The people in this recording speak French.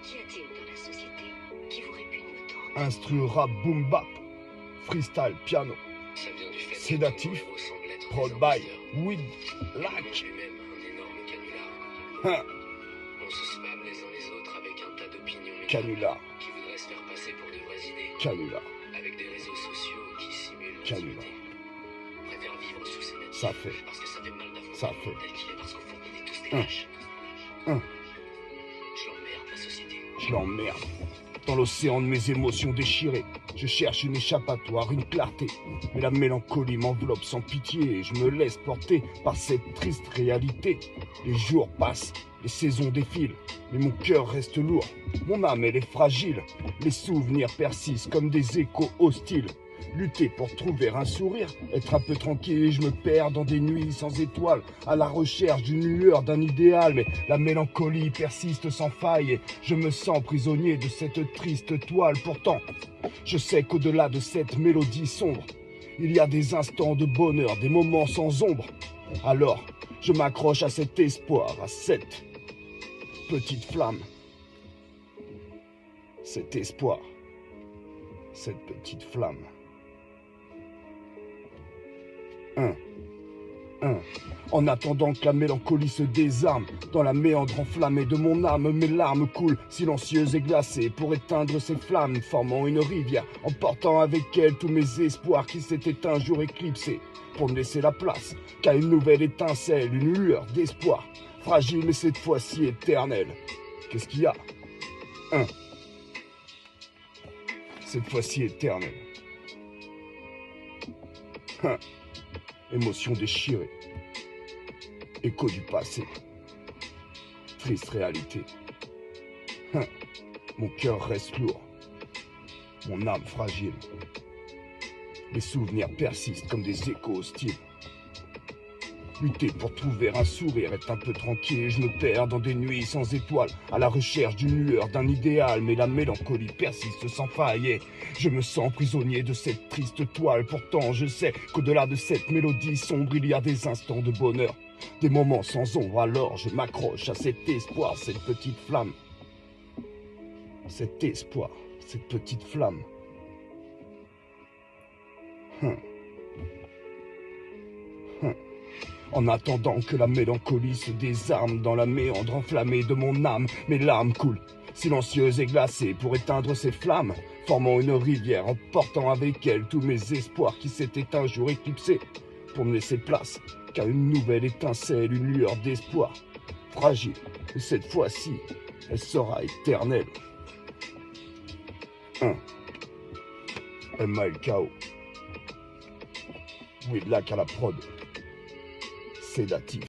Qu'y a-t-il dans la société qui vous répugne autant? Instru rap boom bap, freestyle piano, Ça vient du fait sédatif, que ton héros semble être prod des by imposteurs. Weed Il Lac. mange lui-même un énorme canular. Hein, On se spam les uns les autres avec un tas d'opinions médiocres Canular, qui voudraient se faire passer pour de vraies idées, canular, avec des réseaux sociaux qui simulent canular. l'intimité. Préfère vivre sous ses natifs, Ça fait, parce que ça fait mal d'affronter ça le fait. monde tel qu'il est, parce qu'au fond on est tous des Hein. lâches. Hein. Je l'emmerde la société. Je l'emmerde. Dans l'océan de mes émotions déchirées, je cherche une échappatoire, une clarté. Mais la mélancolie m'enveloppe sans pitié et je me laisse porter par cette triste réalité. Les jours passent, les saisons défilent, mais mon cœur reste lourd. Mon âme, elle est fragile. Les souvenirs persistent comme des échos hostiles. Lutter pour trouver un sourire, être un peu tranquille, je me perds dans des nuits sans étoiles, à la recherche d'une lueur, d'un idéal, mais la mélancolie persiste sans faille et je me sens prisonnier de cette triste toile. Pourtant, je sais qu'au-delà de cette mélodie sombre, il y a des instants de bonheur, des moments sans ombre. Alors, je m'accroche à cet espoir, à cette petite flamme. Cet espoir, cette petite flamme. En attendant que la mélancolie se désarme, dans la méandre enflammée de mon âme, mes larmes coulent, silencieuses et glacées, pour éteindre ces flammes, formant une rivière, emportant avec elle tous mes espoirs qui s'étaient un jour éclipsés, pour me laisser la place qu'à une nouvelle étincelle, une lueur d'espoir, fragile mais cette fois-ci éternelle. Qu'est-ce qu'il y a? Cette fois-ci éternelle. Émotion déchirée, écho du passé, triste réalité. Mon cœur reste lourd, mon âme fragile. Les souvenirs persistent comme des échos hostiles. Lutter pour trouver un sourire, être un peu tranquille, je me perds dans des nuits sans étoiles, à la recherche d'une lueur, d'un idéal, mais la mélancolie persiste sans faille et je me sens prisonnier de cette triste toile. Pourtant, je sais qu'au-delà de cette mélodie sombre, il y a des instants de bonheur, des moments sans ombre. Alors, je m'accroche à cet espoir, cette petite flamme. Cet espoir, cette petite flamme. En attendant que la mélancolie se désarme dans la méandre enflammée de mon âme, mes larmes coulent, silencieuses et glacées, pour éteindre ces flammes, formant une rivière, emportant avec elle tous mes espoirs qui s'étaient un jour éclipsés, pour me laisser place qu'à une nouvelle étincelle, une lueur d'espoir, fragile, mais cette fois-ci, elle sera éternelle. MLKO. Weed Lac à la prod. Sédatif.